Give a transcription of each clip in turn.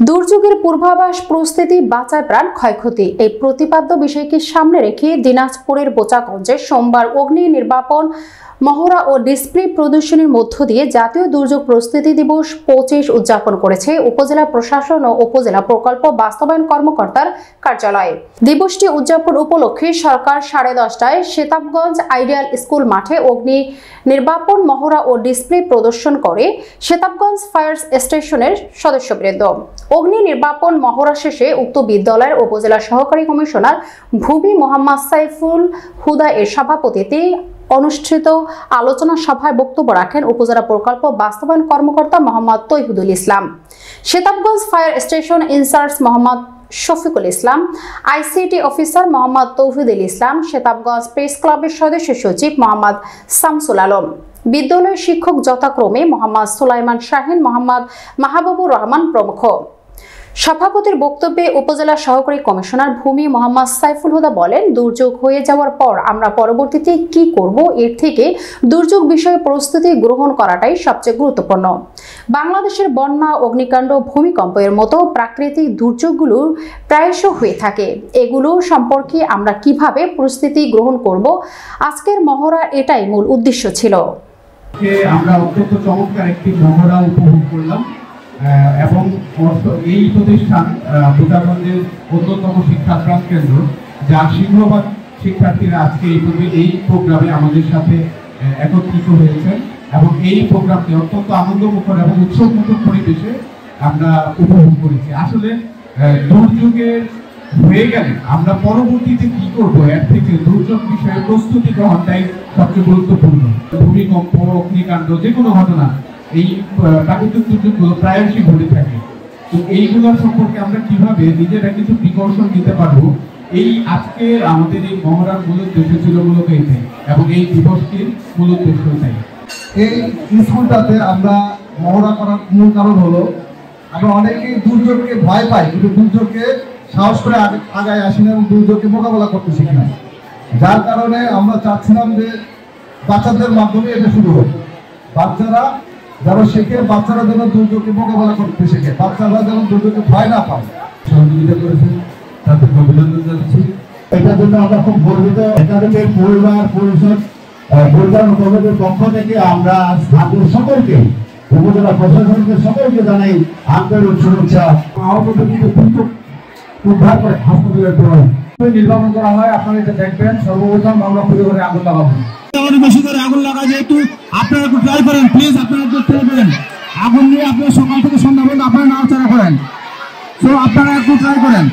দুর্যোগের পূর্বাভাস, প্রস্তুতি, বাঁচায় প্রাণ, ক্ষয়ক্ষতি এই প্রতিপাদ্য বিষয়কে সামনে রেখে দিনাজপুরের বোচাগঞ্জে সোমবার অগ্নি নির্বাপন মহড়া ও ডিসপ্লে প্রদর্শনীর মধ্য দিয়ে জাতীয় দুর্যোগ প্রস্তুতি দিবস 25 উদযাপন করেছে উপজেলা প্রশাসন ও উপজেলা প্রকল্প বাস্তবায়ন কর্মকর্তার কার্যালয়। দিবসটি উদযাপন উপলক্ষে সকাল 10:30টায় শেতাবগঞ্জ আইডিয়াল স্কুল মাঠে অগ্নি নির্বাপন মহড়া ও ডিসপ্লে প্রদর্শন করে শেতাবগঞ্জ ফায়ার স্টেশনের সদস্যবৃন্দ। অগ্নি নির্বাপন মহড়া শেষে উক্ত বিদ্যালয়ের উপজেলা সহকারী কমিশনার ভূমি মোহাম্মদ সাইফুল হুদা এর সভাপতিত্বে অনুষ্ঠিত আলোচনা সভায় বক্তব্য রাখেন উপজেলা প্রকল্প বাস্তবায়ন কর্মকর্তা Mohammad Touhidul Islam, Shetabganj fire station in-charge Mohammad Shafiqul Islam, ICT officer Mohammad Touhidul Islam, Shetabganj press ক্লাবের সদস্য সচিব মোহাম্মদ শামসুল আলম, বিদ্যালয়ের শিক্ষক যথাক্রমে মোহাম্মদ সুলাইমান শাহিন, মোহাম্মদ মাহবুবুর রহমান প্রমুখ। সভাপতির বক্তব্যে উপজেলা সহকারী কমিশনার ভূমি মোহাম্মদ সাইফুল হুদা বলেন, দুর্যোগ হয়ে যাওয়ার পর আমরা পরবর্তীতে কি করব, এর থেকে দুর্যোগ বিষয়ে প্রস্তুতি গ্রহণ করাটাই সবচেয়ে গুরুত্বপূর্ণ। বাংলাদেশের বন্যা, অগ্নিকাণ্ড, ভূমিকম্প এর মতো প্রাকৃতিক দুর্যোগগুলো প্রায়শ হয়ে থাকে। এগুলো সম্পর্কে আমরা কিভাবে প্রস্তুতি গ্রহণ করব, আজকের মহড়া এটাই মূল উদ্দেশ্য ছিল। আমরা অত্যন্ত চমৎকার একটি মহড়া উপভোগ করলাম এবং এই প্রতিষ্ঠান বোচাগঞ্জের অন্যতম শিক্ষা কেন্দ্র, যার সিংহভাগ শিক্ষার্থীরা আজকে এই প্রোগ্রামে আমাদের সাথে একত্রিত হয়েছেন এবং এই প্রোগ্রামটি অত্যন্ত আনন্দমুখর এবং উৎসবমুখর পরিবেশে আমরা উপভোগ করেছি। আসলে দুর্যোগের হয়ে গেলে আমরা পরবর্তীতে কি করবো, এর থেকে দুর্যোগ বিষয়ে প্রস্তুতি গ্রহণটাই সবচেয়ে গুরুত্বপূর্ণ। ভূমিকম্প, অগ্নিকাণ্ড, যে কোনো ঘটনা, এই প্রাকৃতিক দুর্যোগগুলো প্রায়শই ঘটে থাকে। তো এইগুলো সম্পর্কে আমরা কিভাবে নিজেরা কিছু প্রিকশন নিতে পারবো, এই আজকে আমাদের এই মহড়ার মূল উদ্দেশ্য ছিল মূলত এটাই, এবং এই দিবসটির মূল উদ্দেশ্য এটাই। এই স্কুলটাতে আমরা মহড়া করার মূল কারণ হলো আমরা অনেকেই দুর্যোগকে ভয় পাই, কিন্তু দুর্যোগকে সাহস করে আগায় আসি না এবং দুর্যোগকে মোকাবেলা করতে শিখি না। যার কারণে আমরা চাচ্ছিলাম যে বাচ্চাদের মাধ্যমে এটা শুরু হোক। বাচ্চারা যারা শেখে, বাচ্চারা যেন দুর্যোগকে মোকাবেলা করতে শেখে, বাচ্চারা যেন দুর্যোগকে ভয় না পায়। সহযোগিতা করেছেন, তাদের অভিনন্দন জানাচ্ছি। এটার জন্য আমরা খুব গর্বিত। একাডেমির পরিবার, পরিষদ, পরিচালনা কমিটির পক্ষ থেকে আমরা ছাত্র সকলকে, উপজেলা প্রশাসনকে সকলকে জানাই আন্তরিক শুভেচ্ছা। আহতদের দুর্যোগ উদ্ধার করে হাসপাতালের নির্বাচন করা হয়। আপনারা এটা দেখবেন, সর্বপ্রথম আমরা খুঁজে করে আগুন লাগাবো। বেশি করে আগুন লাগা, যেহেতু আপনারা একটু ট্রাই করেন, প্লিজ আপনারা একটু ট্রাই করেন। আগুন নিয়ে আপনারা সকাল থেকে সন্ধ্যা পর্যন্ত আপনারা নাড়াচাড়া করেন, তো আপনারা একটু ট্রাই করেন।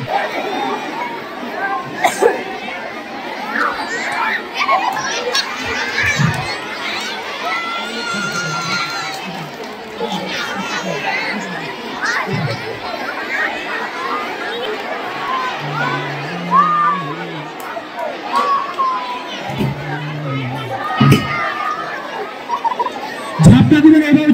ঝাপটা দিবেন এভাবে।